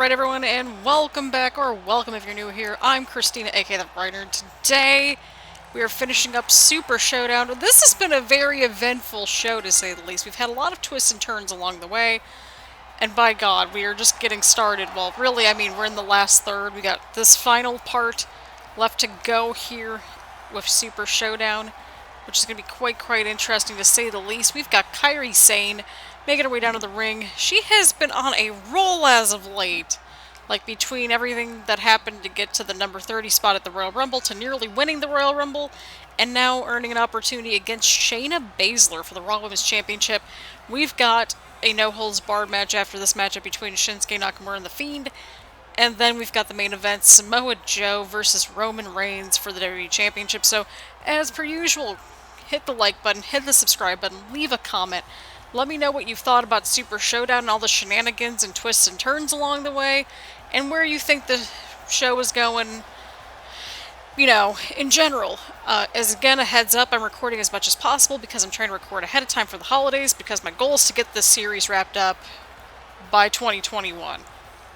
Alright everyone, and welcome back, or welcome if you're new here. I'm Christina, aka The Writer. Today, we are finishing up Super Showdown. This has been a very eventful show, to say the least. We've had a lot of twists and turns along the way, and by God, we are just getting started. Well, really, I mean, we're in the last third. We got this final part left to go here with Super Showdown, which is going to be quite interesting, to say the least. We've got Kairi Sane making her way down to the ring. She has been on a roll as of late. Like, between everything that happened to get to the number 30 spot at the Royal Rumble, to nearly winning the Royal Rumble, and now earning an opportunity against Shayna Baszler for the Raw Women's Championship. We've got a no-holds-barred match after this matchup between Shinsuke, Nakamura, and the Fiend. And then we've got the main event, Samoa Joe versus Roman Reigns for the WWE Championship. So, as per usual, hit the like button, hit the subscribe button, leave a comment. Let me know what you thought about Super Showdown and all the shenanigans and twists and turns along the way, and where you think the show is going, you know, in general. As again, a heads up, I'm recording as much as possible because I'm trying to record ahead of time for the holidays, because my goal is to get this series wrapped up by 2021.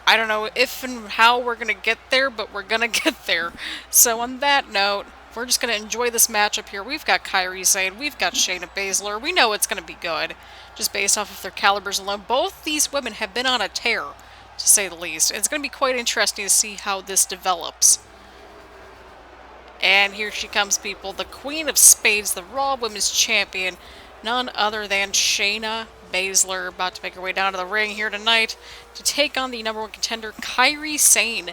I don't know if and how we're going to get there, but we're going to get there. So on that note, we're just going to enjoy this matchup here. We've got Kairi Sane, we've got Shayna Baszler. We know it's going to be good, just based off of their calibers alone. Both these women have been on a tear, to say the least. It's going to be quite interesting to see how this develops. And here she comes, people. The Queen of Spades, the Raw Women's Champion, none other than Shayna Baszler, about to make her way down to the ring here tonight to take on the number one contender, Kairi Sane.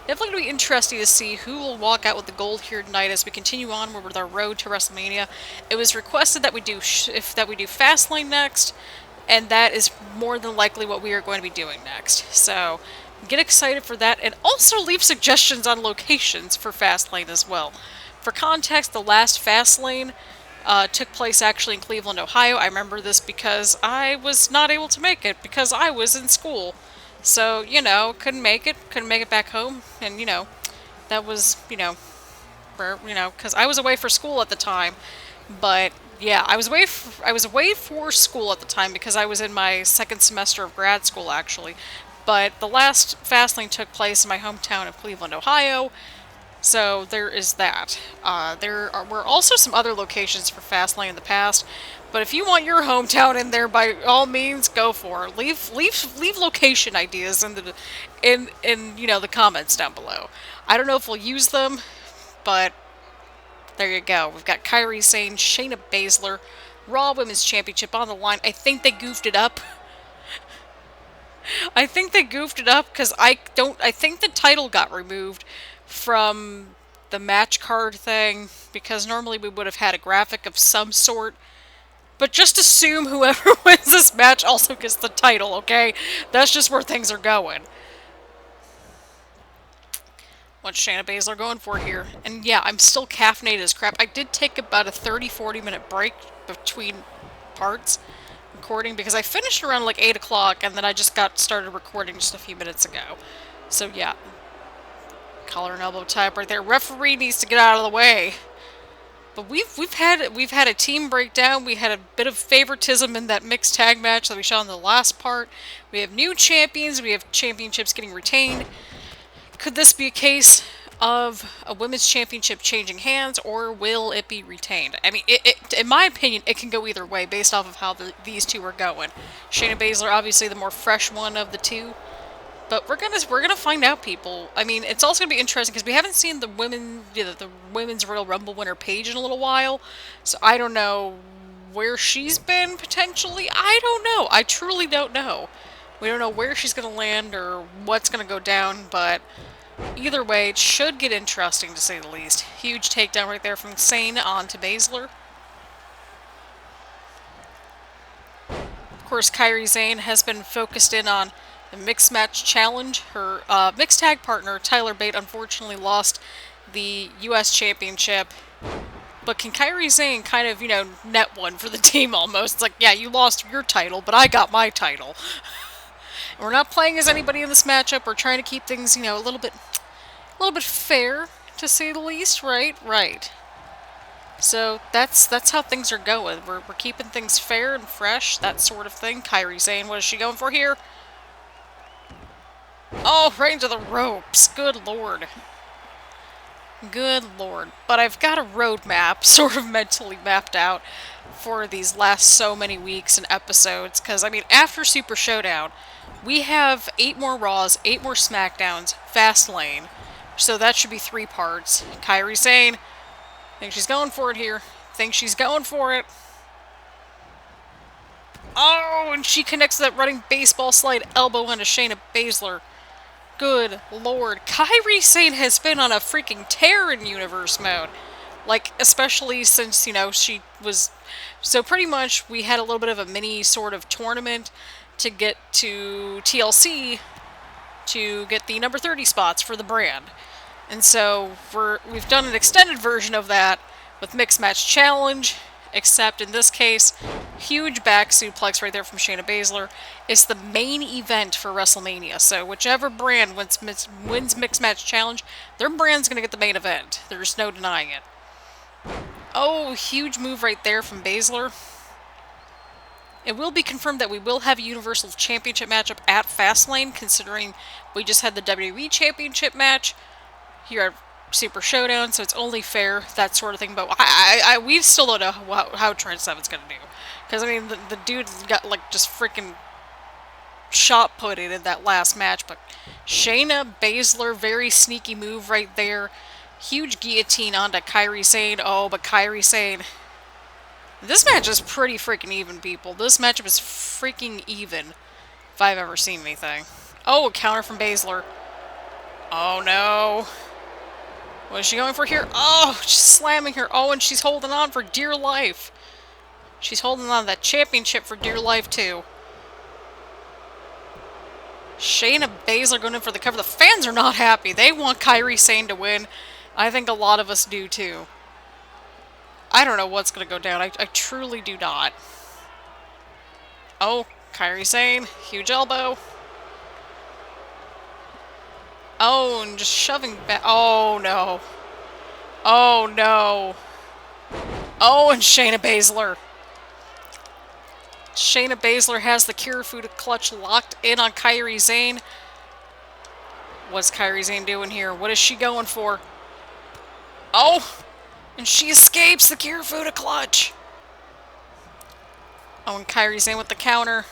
Definitely going to be interesting to see who will walk out with the gold here tonight as we continue on with our road to WrestleMania. It was requested that we do Fastlane next, and that is more than likely what we are going to be doing next. So get excited for that, and also leave suggestions on locations for Fastlane as well. For context, the last Fastlane took place actually in Cleveland, Ohio. I remember this because I was not able to make it because I was in school. So, you know, couldn't make it back home, and, you know, that was, you know, because I was away for school at the time, but, yeah, I was away for school at the time because I was in my second semester of grad school, actually, but the last Fastlane took place in my hometown of Cleveland, Ohio, so there is that. There were also some other locations for Fastlane in the past, but if you want your hometown in there, by all means, go for it. Leave location ideas in you know, the comments down below. I don't know if we'll use them, but there you go. We've got Kairi Sane, Shayna Baszler, Raw Women's Championship on the line. I think they goofed it up. I think they goofed it up because I think the title got removed from the match card thing, because normally we would have had a graphic of some sort. But just assume whoever wins this match also gets the title, okay? That's just where things are going. What's Shayna Baszler going for here? And yeah, I'm still caffeinated as crap. I did take about a 30-40 minute break between parts recording, because I finished around like 8 o'clock, and then I just got started recording just a few minutes ago. So yeah. Collar and elbow tie up right there. Referee needs to get out of the way. But we've had a team breakdown. We had a bit of favoritism in that mixed tag match that we saw in the last part. We have new champions. We have championships getting retained. Could this be a case of a women's championship changing hands, or will it be retained? I mean, in my opinion, it can go either way based off of how these two are going. Shayna Baszler, obviously the more fresh one of the two. But we're gonna find out, people. I mean, it's also gonna be interesting because we haven't seen the women's Royal Rumble winner Paige in a little while, so I don't know where she's been potentially. I don't know. I truly don't know. We don't know where she's gonna land or what's gonna go down, but either way, it should get interesting, to say the least. Huge takedown right there from Sane onto Baszler. Of course, Kairi Sane has been focused in on the mixed match challenge. Her mixed tag partner, Tyler Bate, unfortunately lost the U.S. Championship. But can Kairi Sane kind of, you know, net one for the team almost? It's like, yeah, you lost your title, but I got my title. And we're not playing as anybody in this matchup. We're trying to keep things, you know, a little bit fair, to say the least, right? Right. So that's how things are going. We're keeping things fair and fresh, that sort of thing. Kairi Sane, what is she going for here? Oh, right into the ropes. Good lord. Good lord. But I've got a roadmap sort of mentally mapped out for these last so many weeks and episodes. Because, I mean, after Super Showdown, we have 8 more Raws, 8 more SmackDowns, Fastlane. So that should be 3 parts. Kairi Sane. Think she's going for it here. Think she's going for it. Oh, and she connects that running baseball slide elbow onto Shayna Baszler. Good lord. Kairi Sane has been on a freaking tear in universe mode. Like, especially since, you know, she was... So pretty much we had a little bit of a mini sort of tournament to get to TLC to get the number 30 spots for the brand. And so we've done an extended version of that with Mixed Match Challenge, except in this case, huge back suplex right there from Shayna Baszler. It's the main event for WrestleMania, so whichever brand wins Mixed Match Challenge, their brand's going to get the main event. There's no denying it. Oh, huge move right there from Baszler. It will be confirmed that we will have a Universal Championship matchup at Fastlane, considering we just had the WWE Championship match here at Super Showdown, so it's only fair, that sort of thing. But we still don't know how Trent Seven's going to do. Because, I mean, the dude got, like, just freaking shot put in that last match. But Shayna Baszler, very sneaky move right there. Huge guillotine onto Kairi Sane. Oh, but Kairi Sane... This match is pretty freaking even, people. This matchup is freaking even, if I've ever seen anything. Oh, a counter from Baszler. Oh, no. What is she going for here? Oh, she's slamming her. Oh, and she's holding on for dear life. She's holding on to that championship for dear life, too. Shayna Baszler going in for the cover. The fans are not happy. They want Kairi Sane to win. I think a lot of us do, too. I don't know what's going to go down. I truly do not. Oh, Kairi Sane. Huge elbow. Oh, and just shoving back. Oh, no. Oh, no. Oh, and Shayna Baszler. Shayna Baszler has the Kirifuda clutch locked in on Kairi Sane. What's Kairi Sane doing here? What is she going for? Oh! And she escapes the Kirifuda clutch. Oh, and Kairi Sane with the counter.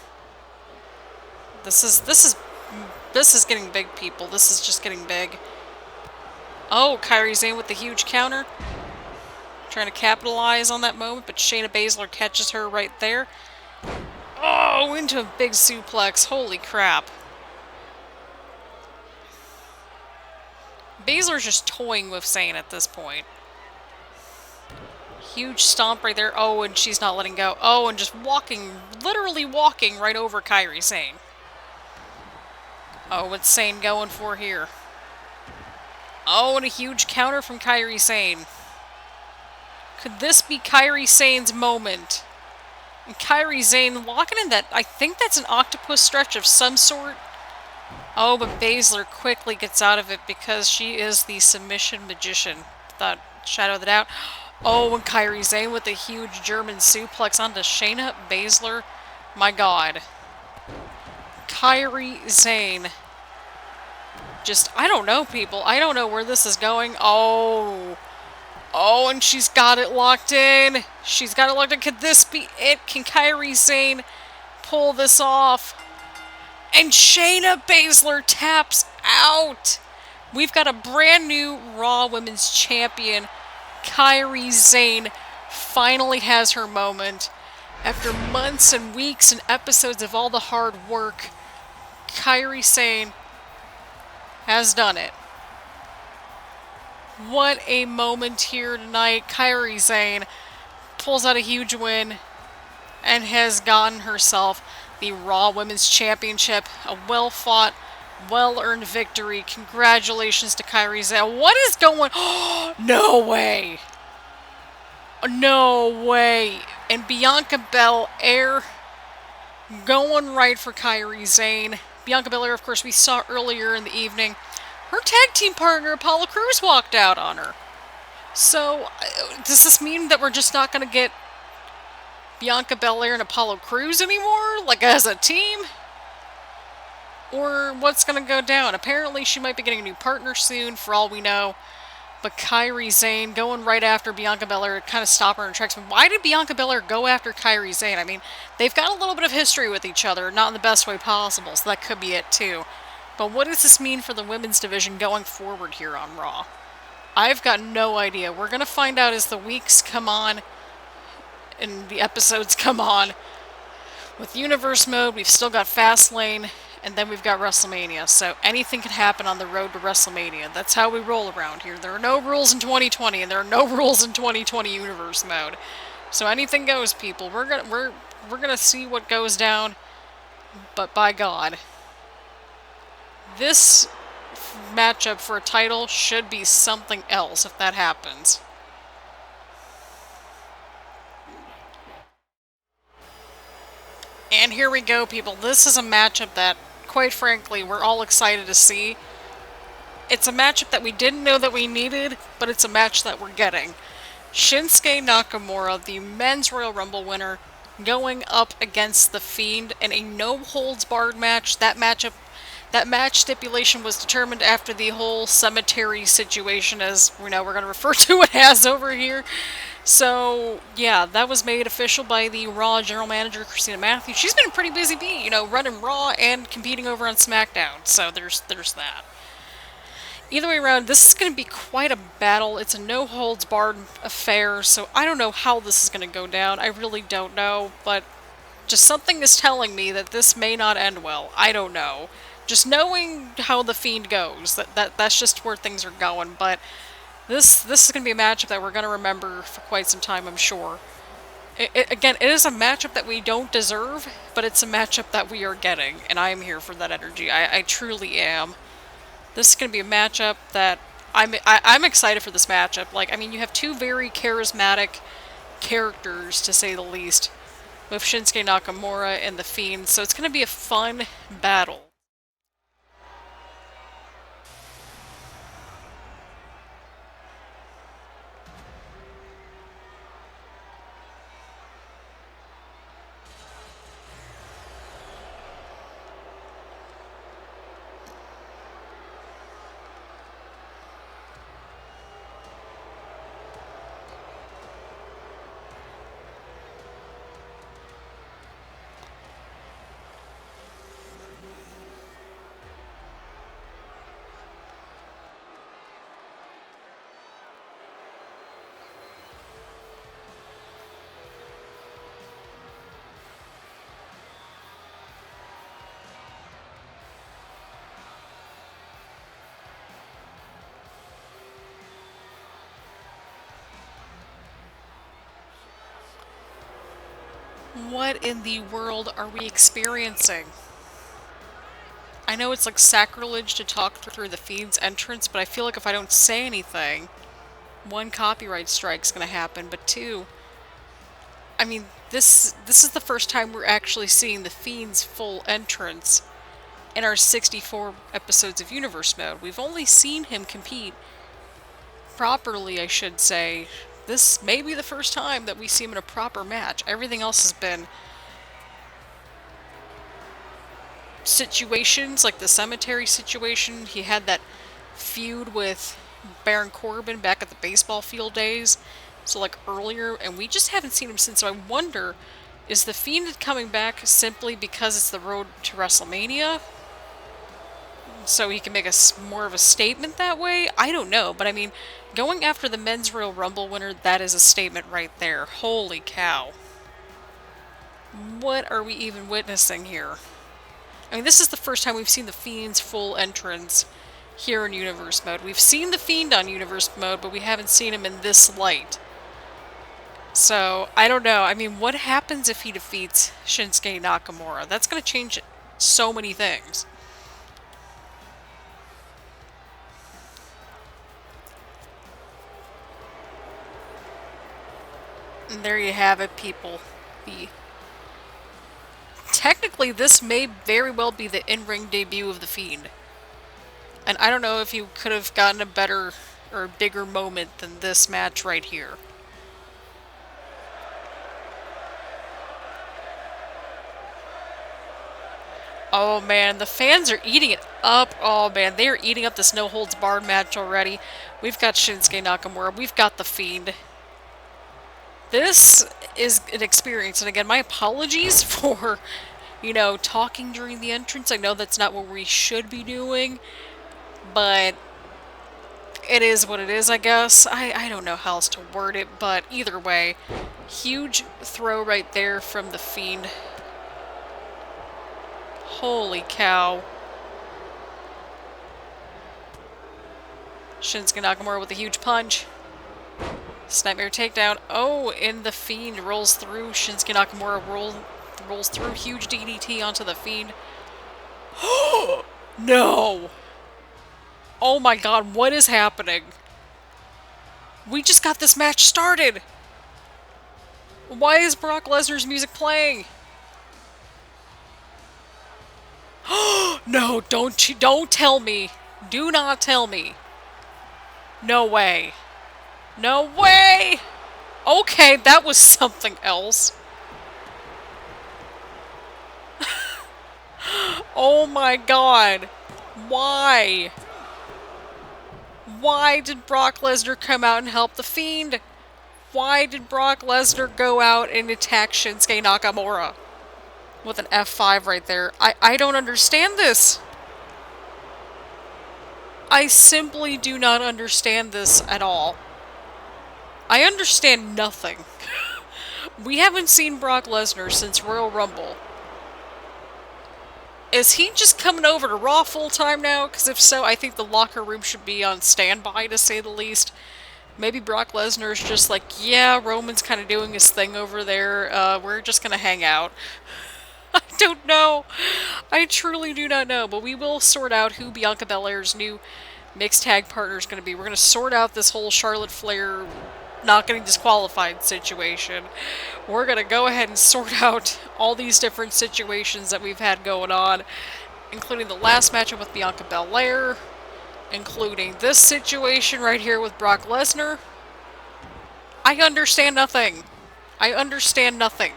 This is getting big, people. This is just getting big. Oh, Kairi Sane with the huge counter. Trying to capitalize on that moment, but Shayna Baszler catches her right there. Oh, into a big suplex. Holy crap. Baszler's just toying with Sane at this point. Huge stomp right there. Oh, and she's not letting go. Oh, and just walking, literally walking right over Kairi Sane. Oh, what's Sane going for here? Oh, and a huge counter from Kairi Sane. Could this be Kairi Sane's moment? And Kairi Sane locking in that, I think that's an octopus stretch of some sort. Oh, but Baszler quickly gets out of it because she is the submission magician. Without shadow of a doubt. Oh, and Kairi Sane with a huge German suplex onto Shayna Baszler. My god. Kairi Sane. Just, I don't know, people. I don't know where this is going. Oh. Oh, and she's got it locked in. She's got it locked in. Could this be it? Can Kairi Sane pull this off? And Shayna Baszler taps out. We've got a brand new Raw Women's Champion. Kairi Sane finally has her moment. After months and weeks and episodes of all the hard work, Kairi Sane has done it. What a moment here tonight. Kairi Sane pulls out a huge win and has gotten herself the Raw Women's Championship. A well-fought, well-earned victory. Congratulations to Kairi Sane. What is going on? No way. No way. And Bianca Belair going right for Kairi Sane. Bianca Belair, of course, we saw earlier in the evening. Her tag team partner, Apollo Crews, walked out on her. So, does this mean that we're just not going to get Bianca Belair and Apollo Crews anymore? Like, as a team? or what's going to go down. Apparently, she might be getting a new partner soon, for all we know. But Kairi Zayn going right after Bianca Belair kind of stop her in her tracks. Why did Bianca Belair go after Kairi Zayn? I mean, they've got a little bit of history with each other, not in the best way possible, so that could be it too. But what does this mean for the women's division going forward here on Raw? I've got no idea. We're going to find out as the weeks come on and the episodes come on. With Universe Mode, we've still got Fastlane, and then we've got WrestleMania. So anything can happen on the road to WrestleMania. That's how we roll around here. There are no rules in 2020, and there are no rules in 2020 Universe Mode. So anything goes, people. We're gonna see what goes down. But by God, this matchup for a title should be something else if that happens. And here we go, people. This is a matchup that, quite frankly, we're all excited to see. It's a matchup that we didn't know that we needed, but it's a match that we're getting. Shinsuke Nakamura, the Men's Royal Rumble winner, going up against the Fiend in a no-holds-barred match. That match stipulation was determined after the whole cemetery situation, as we know we're going to refer to it as over here. So, yeah, that was made official by the Raw general manager, Christina Matthews. She's been a pretty busy bee, you know, running Raw and competing over on SmackDown. So there's that. Either way around, this is going to be quite a battle. It's a no-holds-barred affair, so I don't know how this is going to go down. I really don't know, but just something is telling me that this may not end well. I don't know. Just knowing how the Fiend goes, that's just where things are going, but this is going to be a matchup that we're going to remember for quite some time, I'm sure. Again, it is a matchup that we don't deserve, but it's a matchup that we are getting, and I am here for that energy. I truly am. This is going to be a matchup that I'm excited for this matchup. Like, I mean, you have two very charismatic characters, to say the least, with Shinsuke Nakamura and the Fiend, so it's going to be a fun battle. What in the world are we experiencing? I know it's like sacrilege to talk through the Fiend's entrance, but I feel like if I don't say anything, one, copyright strike's gonna happen, but two, I mean, this is the first time we're actually seeing the Fiend's full entrance in our 64 episodes of Universe Mode. We've only seen him compete properly, I should say. This may be the first time that we see him in a proper match. Everything else has been situations, like the cemetery situation. He had that feud with Baron Corbin back at the baseball field days, so like earlier, and we just haven't seen him since. So I wonder, is the Fiend coming back simply because it's the road to WrestleMania? So he can make more of a statement that way? I don't know, but I mean, going after the Men's Royal Rumble winner, that is a statement right there. Holy cow. What are we even witnessing here? I mean, this is the first time we've seen the Fiend's full entrance here in Universe Mode. We've seen the Fiend on Universe Mode, but we haven't seen him in this light. So, I don't know. I mean, what happens if he defeats Shinsuke Nakamura? That's going to change so many things. And there you have it, people. Technically, this may very well be the in-ring debut of the Fiend. And I don't know if you could have gotten a better or bigger moment than this match right here. Oh man, the fans are eating it up. Oh man, they are eating up this no-holds-barred match already. We've got Shinsuke Nakamura. We've got the Fiend. This is an experience. And again, my apologies for, you know, talking during the entrance. I know that's not what we should be doing. But it is what it is, I guess. I don't know how else to word it, but either way, huge throw right there from the Fiend. Holy cow. Shinsuke Nakamura with a huge punch. Snapmare takedown. Oh, and the Fiend rolls through. Shinsuke Nakamura rolls through. Huge DDT onto the Fiend. No! Oh my god, what is happening? We just got this match started! Why is Brock Lesnar's music playing? No, don't tell me. Do not tell me. No way. No way! Okay, that was something else. Oh my god. Why? Why did Brock Lesnar come out and help the Fiend? Why did Brock Lesnar go out and attack Shinsuke Nakamura? With an F5 right there. I don't understand this. I simply do not understand this at all. I understand nothing. We haven't seen Brock Lesnar since Royal Rumble. Is he just coming over to Raw full-time now? Because if so, I think the locker room should be on standby, to say the least. Maybe Brock Lesnar's just like, yeah, Roman's kind of doing his thing over there. We're just going to hang out. I don't know. I truly do not know. But we will sort out who Bianca Belair's new mixed tag partner is going to be. We're going to sort out this whole Charlotte Flair not getting disqualified situation. We're going to go ahead and sort out all these different situations that we've had going on, including the last matchup with Bianca Belair, including this situation right here with Brock Lesnar. I understand nothing. I understand nothing.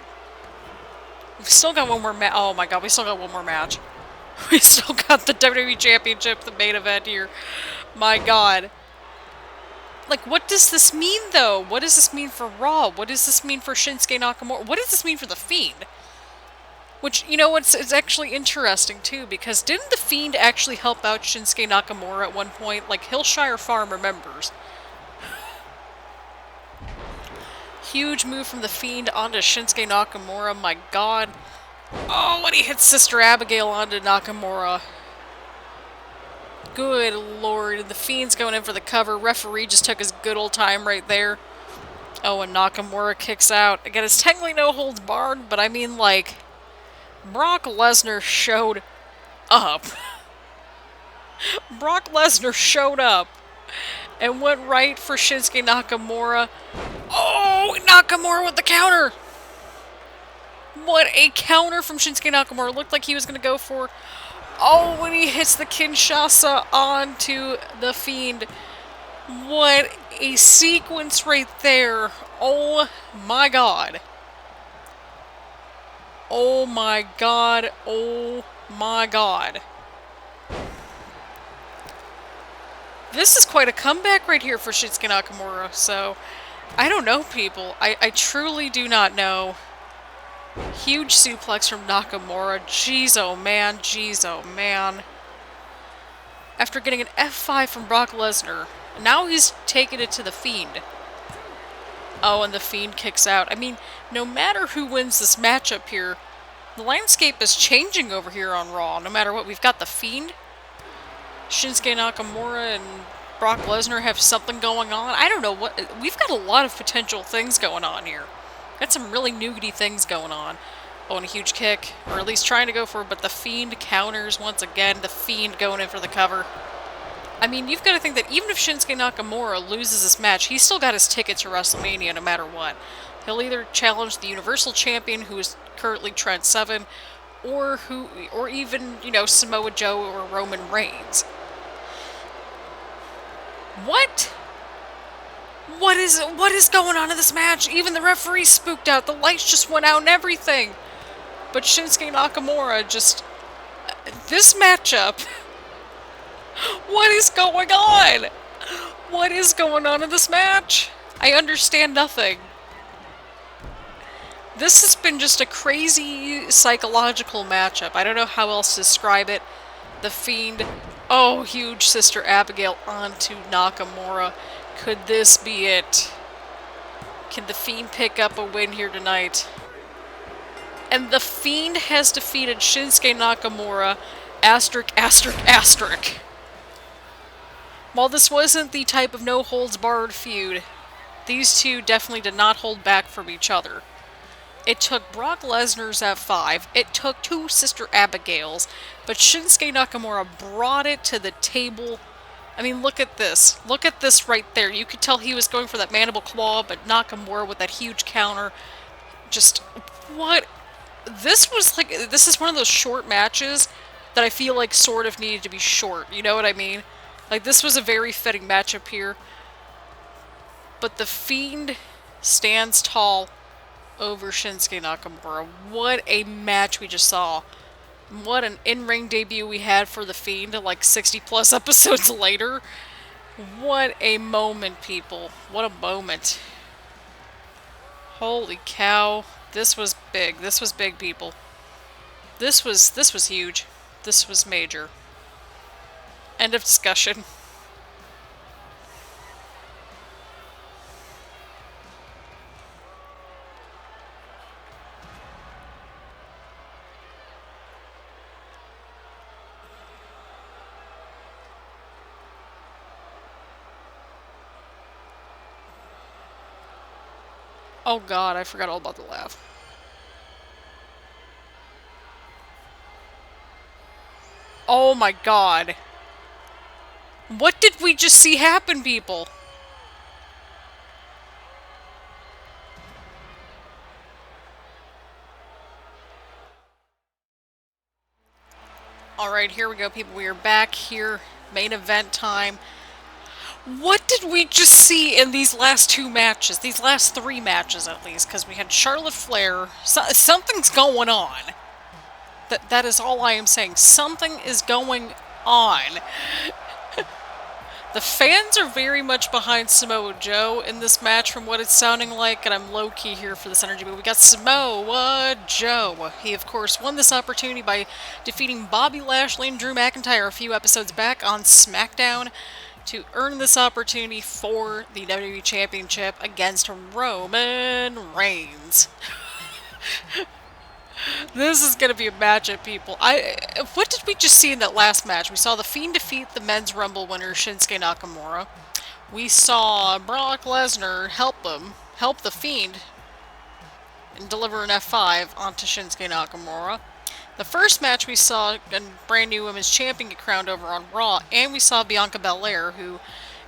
We've still got one more match. Oh my god, we still got one more match. We still got the WWE Championship, the main event here. My god. Like, what does this mean, though? What does this mean for Raw? What does this mean for Shinsuke Nakamura? What does this mean for The Fiend? Which, you know, it's actually interesting, too, because didn't The Fiend actually help out Shinsuke Nakamura at one point? Like, Hillshire Farm remembers. Huge move from The Fiend onto Shinsuke Nakamura, my god. Oh, when he hits Sister Abigail onto Nakamura. Good lord, the Fiend's going in for the cover. Referee just took his good old time right there. Oh, and Nakamura kicks out. Again, it's technically no holds barred, but I mean, like, Brock Lesnar showed up. Brock Lesnar showed up and went right for Shinsuke Nakamura. Oh, Nakamura with the counter! What a counter from Shinsuke Nakamura. Looked like he was going to go for... Oh, when he hits the Kinshasa onto the Fiend. What a sequence right there. Oh my god. Oh my god. Oh my god. This is quite a comeback right here for Shinsuke Nakamura. So, I don't know, people. I truly do not know. Huge suplex from Nakamura. Jeez, oh man. Jeez, oh man. After getting an F5 from Brock Lesnar, now he's taking it to the Fiend. Oh, and the Fiend kicks out. I mean, no matter who wins this matchup here, the landscape is changing over here on Raw. No matter what, we've got the Fiend, Shinsuke Nakamura, and Brock Lesnar have something going on. I don't know what... We've got a lot of potential things going on here. Got some really nougaty things going on. Oh, and a huge kick. Or at least trying to go for it, but the Fiend counters once again. The Fiend going in for the cover. I mean, you've got to think that even if Shinsuke Nakamura loses this match, he's still got his ticket to WrestleMania no matter what. He'll either challenge the Universal Champion, who is currently Trent Seven, or even, you know, Samoa Joe or Roman Reigns. What? What is going on in this match? Even the referee spooked out. The lights just went out and everything. But Shinsuke Nakamura just... This matchup, what is going on? What is going on in this match? I understand nothing. This has been just a crazy psychological matchup. I don't know how else to describe it. The Fiend, oh, huge Sister Abigail onto Nakamura. Could this be it? Can the Fiend pick up a win here tonight? And the Fiend has defeated Shinsuke Nakamura, asterisk, asterisk, asterisk. While this wasn't the type of no-holds-barred feud, these two definitely did not hold back from each other. It took Brock Lesnar's F5, it took two Sister Abigails, but Shinsuke Nakamura brought it to the table. I mean, look at this. Look at this right there. You could tell he was going for that mandible claw, but Nakamura with that huge counter. Just, what? This was like, this is one of those short matches that I feel like sort of needed to be short. You know what I mean? Like, this was a very fitting matchup here. But the Fiend stands tall over Shinsuke Nakamura. What a match we just saw. What an in-ring debut we had for the Fiend, like 60 plus episodes later. What a moment, people. What a moment. Holy cow. This was big. This was big, people. This was huge. This was major. End of discussion. Oh god, I forgot all about the laugh. Oh my god. What did we just see happen, people? Alright, here we go, people. We are back here. Main event time. What did we just see in these last two matches? These last three matches, at least. Because we had Charlotte Flair. Something's going on. That is all I am saying. Something is going on. The fans are very much behind Samoa Joe in this match from what it's sounding like, and I'm low-key here for this energy, but we got Samoa Joe. He, of course, won this opportunity by defeating Bobby Lashley and Drew McIntyre a few episodes back on SmackDown to earn this opportunity for the WWE Championship against Roman Reigns. This is going to be a matchup, people. What did we just see in that last match? We saw The Fiend defeat the Men's Rumble winner, Shinsuke Nakamura. We saw Brock Lesnar help The Fiend, and deliver an F5 onto Shinsuke Nakamura. The first match we saw a brand new women's champion get crowned over on Raw, and we saw Bianca Belair, who,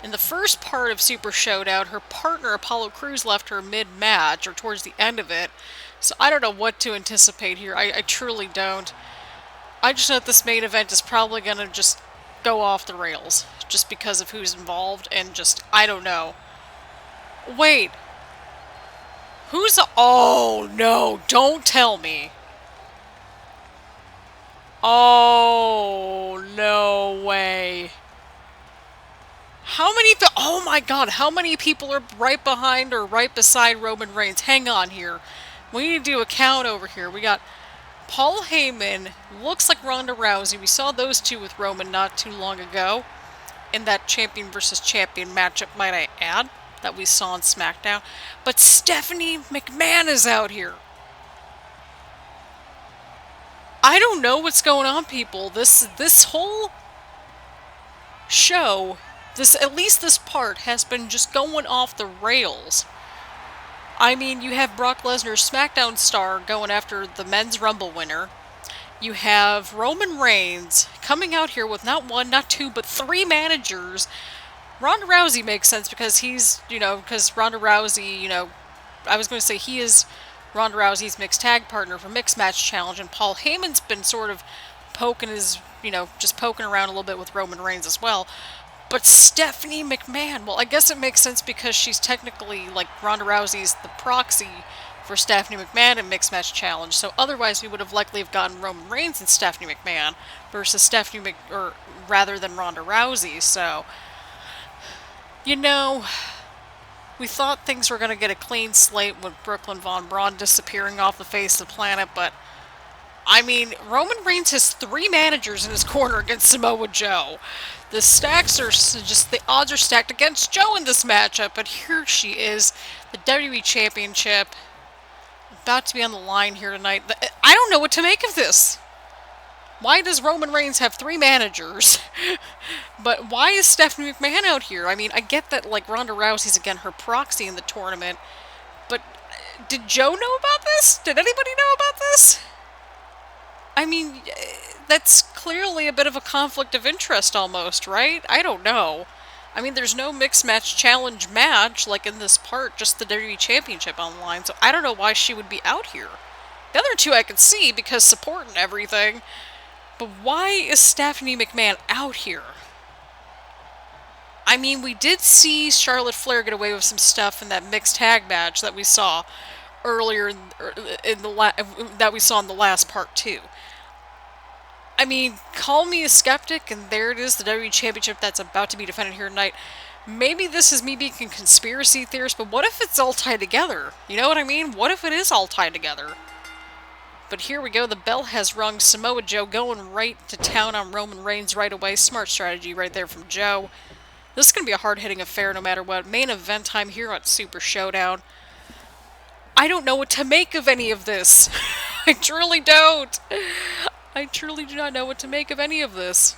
in the first part of Super Showdown, her partner Apollo Crews left her mid-match, or towards the end of it. So I don't know what to anticipate here. I truly don't. I just know that this main event is probably going to just go off the rails. Just because of who's involved and just, I don't know. Wait. Who's the... Oh, no. Don't tell me. Oh, no way. How many... Oh my god. How many people are right behind or right beside Roman Reigns? Hang on here. We need to do a count over here. We got Paul Heyman, looks like Ronda Rousey. We saw those two with Roman not too long ago in that champion versus champion matchup, might I add, that we saw on SmackDown. But Stephanie McMahon is out here. I don't know what's going on, people. This whole show, at least this part, has been just going off the rails. I mean, you have Brock Lesnar, SmackDown star, going after the Men's Rumble winner. You have Roman Reigns coming out here with not one, not two, but three managers. Ronda Rousey makes sense because he's, because Ronda Rousey, I was going to say he is Ronda Rousey's mixed tag partner for Mixed Match Challenge, and Paul Heyman's been sort of poking just poking around a little bit with Roman Reigns as well. But Stephanie McMahon, well, I guess it makes sense because she's technically, like, Ronda Rousey's the proxy for Stephanie McMahon in Mixed Match Challenge. So otherwise we would have likely have gotten Roman Reigns and Stephanie McMahon versus or rather than Ronda Rousey. So, you know, we thought things were going to get a clean slate with Brooklyn Von Braun disappearing off the face of the planet, but I mean, Roman Reigns has 3 managers in his corner against Samoa Joe. The odds are stacked against Joe in this matchup, but here she is, the WWE Championship, about to be on the line here tonight. I don't know what to make of this. Why does Roman Reigns have 3 managers? But why is Stephanie McMahon out here? I mean, I get that, like, Ronda Rousey's, again, her proxy in the tournament, but did Joe know about this? Did anybody know about this? I mean, that's clearly a bit of a conflict of interest almost, right? I don't know. I mean, there's no mixed match challenge match, like in this part, just the WWE Championship on the line, so I don't know why she would be out here. The other 2 I can see, because support and everything, but why is Stephanie McMahon out here? I mean, we did see Charlotte Flair get away with some stuff in that mixed tag match that we saw earlier that we saw in the last part too. I mean, call me a skeptic, and there it is, the WWE Championship that's about to be defended here tonight. Maybe this is me being a conspiracy theorist, but what if it's all tied together? You know what I mean? What if it is all tied together? But here we go, the bell has rung. Samoa Joe going right to town on Roman Reigns right away. Smart strategy right there from Joe. This is going to be a hard-hitting affair no matter what. Main event time here on Super Showdown. I don't know what to make of any of this. I truly don't. I truly do not know what to make of any of this.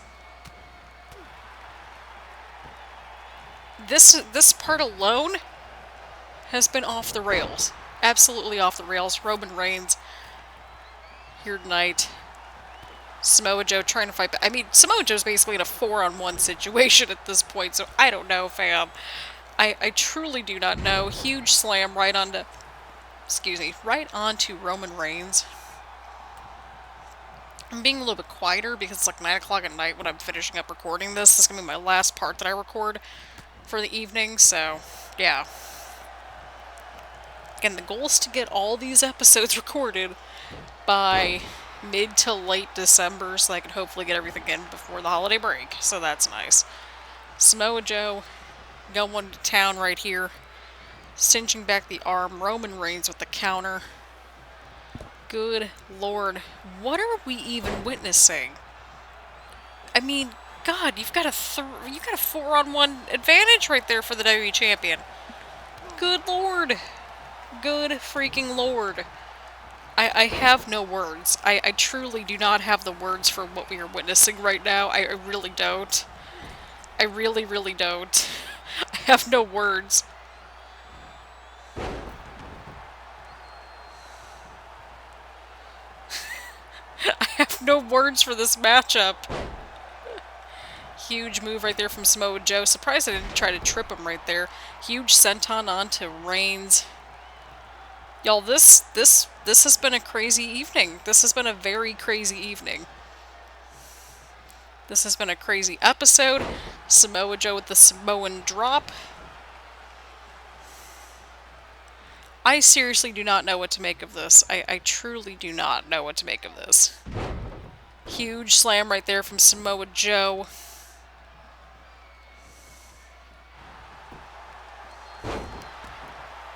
This part alone has been off the rails. Absolutely off the rails. Roman Reigns here tonight. Samoa Joe trying to fight back. I mean, Samoa Joe's basically in a 4-on-1 situation at this point, so I don't know, fam. I truly do not know. Huge slam right onto Roman Reigns. I'm being a little bit quieter because it's like 9 o'clock at night when I'm finishing up recording this. This is going to be my last part that I record for the evening, so yeah. Again, the goal is to get all these episodes recorded by mid to late December so I can hopefully get everything in before the holiday break, so that's nice. Samoa Joe going to town right here, cinching back the arm. Roman Reigns with the counter. Good Lord, what are we even witnessing? I mean, God, you've got a 4-on-1 advantage right there for the WWE Champion. Good Lord. Good freaking Lord. I have no words. I truly do not have the words for what we are witnessing right now. I really don't. I really, really don't. I have no words. I have no words for this matchup. Huge move right there from Samoa Joe. Surprised I didn't try to trip him right there. Huge senton onto Reigns. Y'all, this has been a crazy evening. This has been a very crazy evening. This has been a crazy episode. Samoa Joe with the Samoan drop. I seriously do not know what to make of this. I truly do not know what to make of this. Huge slam right there from Samoa Joe.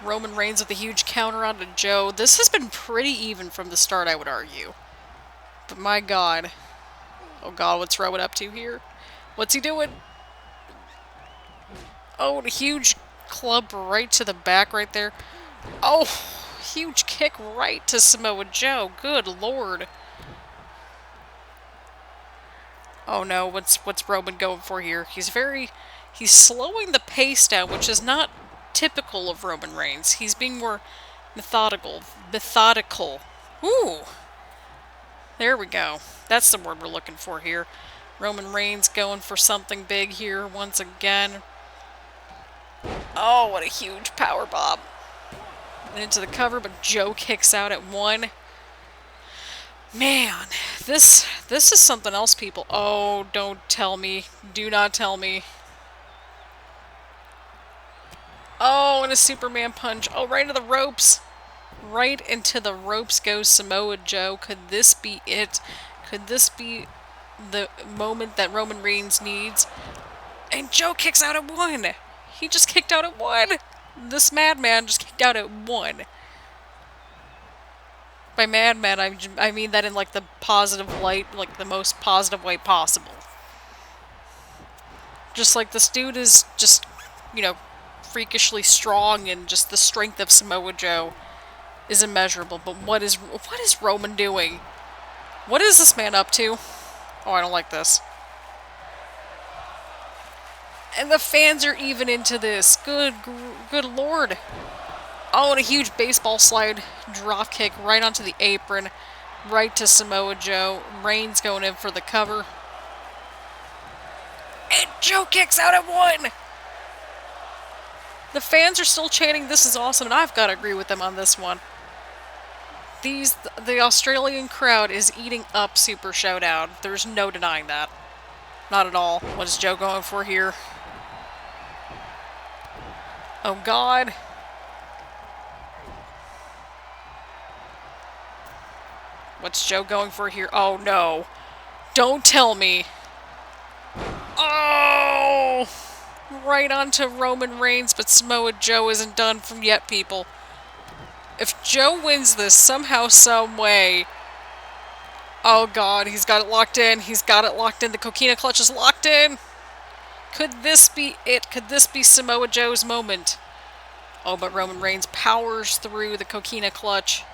Roman Reigns with a huge counter onto Joe. This has been pretty even from the start, I would argue. But my God. Oh God, what's Rowan up to here? What's he doing? Oh, and a huge club right to the back right there. Oh, huge kick right to Samoa Joe. Good Lord. Oh no, what's Roman going for here? He's slowing the pace down, which is not typical of Roman Reigns. He's being more methodical. Ooh. There we go. That's the word we're looking for here. Roman Reigns going for something big here once again. Oh, what a huge power bomb. Into the cover, but Joe kicks out at 1. Man, this is something else, people. Oh, don't tell me. Do not tell me. Oh, and a Superman punch. Oh, right into the ropes. right into the ropes goes Samoa Joe. Could this be it? Could this be the moment that Roman Reigns needs? And Joe kicks out at 1. He just kicked out at 1. This madman just kicked out at 1. By madman, I mean that in like the positive light, like the most positive way possible. Just like this dude is just, you know, freakishly strong, and just the strength of Samoa Joe is immeasurable. But what is Roman doing? What is this man up to? Oh, I don't like this. And the fans are even into this. Good lord. Oh, and a huge baseball slide drop kick right onto the apron, right to Samoa Joe. Reigns going in for the cover. And Joe kicks out at 1! The fans are still chanting, "This is awesome," and I've got to agree with them on this one. The Australian crowd is eating up Super Showdown. There's no denying that. Not at all. What is Joe going for here? Oh god. What's Joe going for here? Oh no. Don't tell me. Oh! Right onto Roman Reigns, but Samoa Joe isn't done from yet, people. If Joe wins this somehow, some way... Oh god, he's got it locked in. He's got it locked in. The Coquina Clutch is locked in. Could this be it? Could this be Samoa Joe's moment? Oh, but Roman Reigns powers through the Coquina Clutch.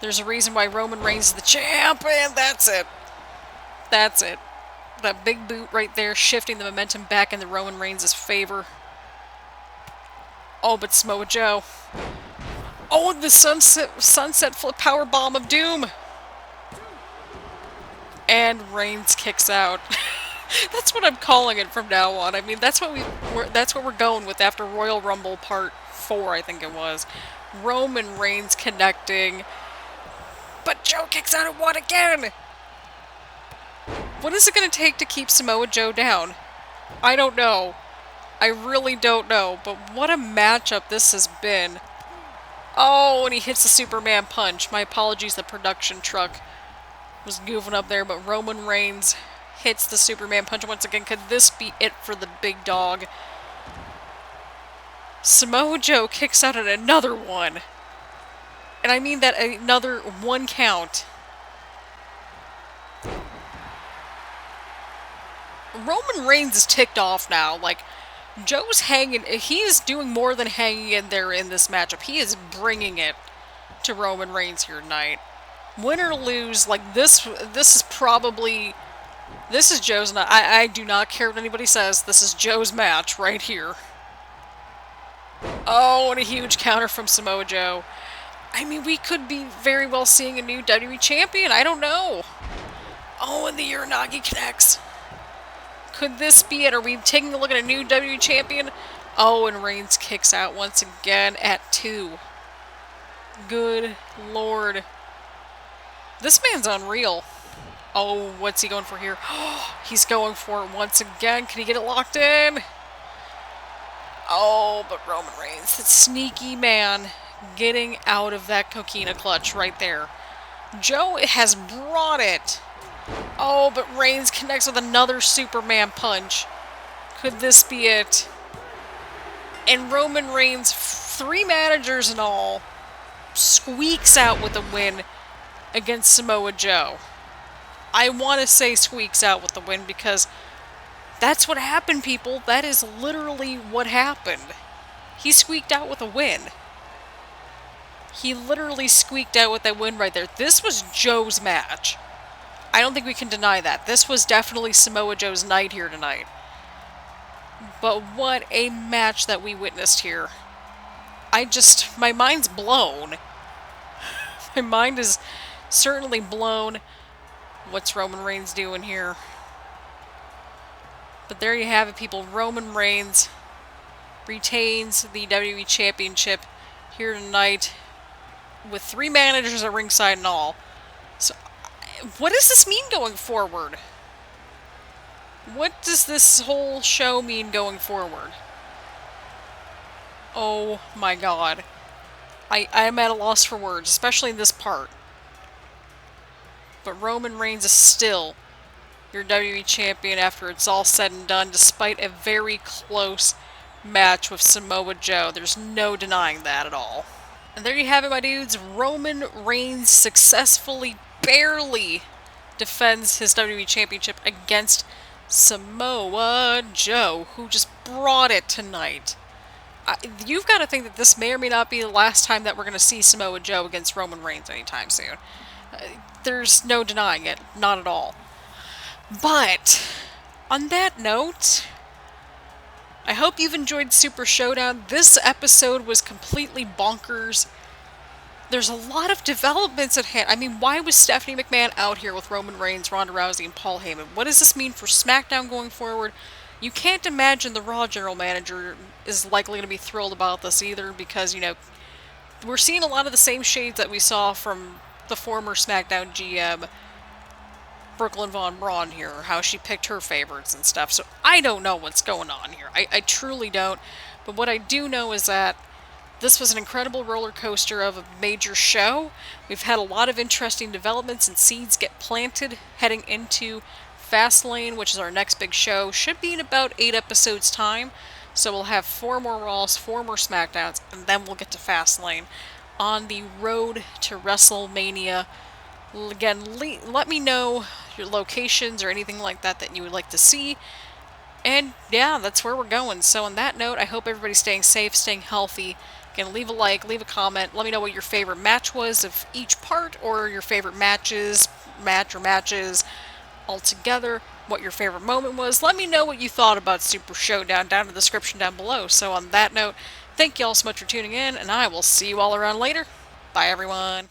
There's a reason why Roman Reigns is the champ, and that's it. That's it. That big boot right there, shifting the momentum back into Roman Reigns' favor. Oh, but Samoa Joe. Oh, the sunset flip power bomb of doom. And Reigns kicks out. That's what I'm calling it from now on. I mean, that's what we're going with after Royal Rumble Part 4, I think it was. Roman Reigns connecting. But Joe kicks out at 1 again. What is it going to take to keep Samoa Joe down? I don't know. I really don't know. But what a matchup this has been. Oh, and he hits the Superman punch. My apologies, the production truck was goofing up there, but Roman Reigns hits the Superman punch once again. Could this be it for the big dog? Samoa Joe kicks out at another 1. And I mean that another 1 count. Roman Reigns is ticked off now. Like, Joe's hanging... He is doing more than hanging in there in this matchup. He is bringing it to Roman Reigns here tonight. Win or lose, like, this is probably... This is Joe's... I do not care what anybody says. This is Joe's match right here. Oh, and a huge counter from Samoa Joe. I mean, we could be very well seeing a new WWE Champion. I don't know. Oh, and the Uranagi connects. Could this be it? Are we taking a look at a new WWE Champion? Oh, and Reigns kicks out once again at 2. Good lord. This man's unreal. Oh, what's he going for here? He's going for it once again. Can he get it locked in? Oh, but Roman Reigns, that sneaky man, getting out of that Coquina Clutch right there. Joe has brought it. Oh, but Reigns connects with another Superman punch. Could this be it? And Roman Reigns, 3 managers and all, squeaks out with a win against Samoa Joe. I want to say squeaks out with the win because that's what happened, people. That is literally what happened. He squeaked out with a win. He literally squeaked out with that win right there. This was Joe's match. I don't think we can deny that. This was definitely Samoa Joe's night here tonight. But what a match that we witnessed here. My mind's blown. My mind is certainly blown. What's Roman Reigns doing here? But there you have it, people. Roman Reigns retains the WWE Championship here tonight with 3 managers at ringside and all. So, what does this mean going forward? What does this whole show mean going forward? Oh my god. I'm at a loss for words, especially in this part. But Roman Reigns is still your WWE Champion after it's all said and done, despite a very close match with Samoa Joe. There's no denying that at all. And there you have it, my dudes. Roman Reigns successfully, barely defends his WWE Championship against Samoa Joe, who just brought it tonight. You've got to think that this may or may not be the last time that we're going to see Samoa Joe against Roman Reigns anytime soon. There's no denying it. Not at all. But, on that note, I hope you've enjoyed Super Showdown. This episode was completely bonkers. There's a lot of developments at hand. I mean, why was Stephanie McMahon out here with Roman Reigns, Ronda Rousey, and Paul Heyman? What does this mean for SmackDown going forward? You can't imagine the Raw general manager is likely going to be thrilled about this either because, we're seeing a lot of the same shades that we saw from the former SmackDown GM, Brooklyn Von Braun here, how she picked her favorites and stuff. So I don't know what's going on here. I truly don't. But what I do know is that this was an incredible roller coaster of a major show. We've had a lot of interesting developments and seeds get planted heading into Fastlane, which is our next big show. Should be in about 8 episodes' time. So we'll have 4 more Raws, 4 more SmackDowns, and then we'll get to Fastlane on the road to WrestleMania. Again, let me know your locations or anything like that that you would like to see. And yeah, that's where we're going. So on that note, I hope everybody's staying safe, staying healthy. Again, leave a like, leave a comment. Let me know what your favorite match was of each part, or your favorite matches altogether. What your favorite moment was. Let me know what you thought about Super Showdown down in the description down below. So on that note, thank you all so much for tuning in, and I will see you all around later. Bye, everyone.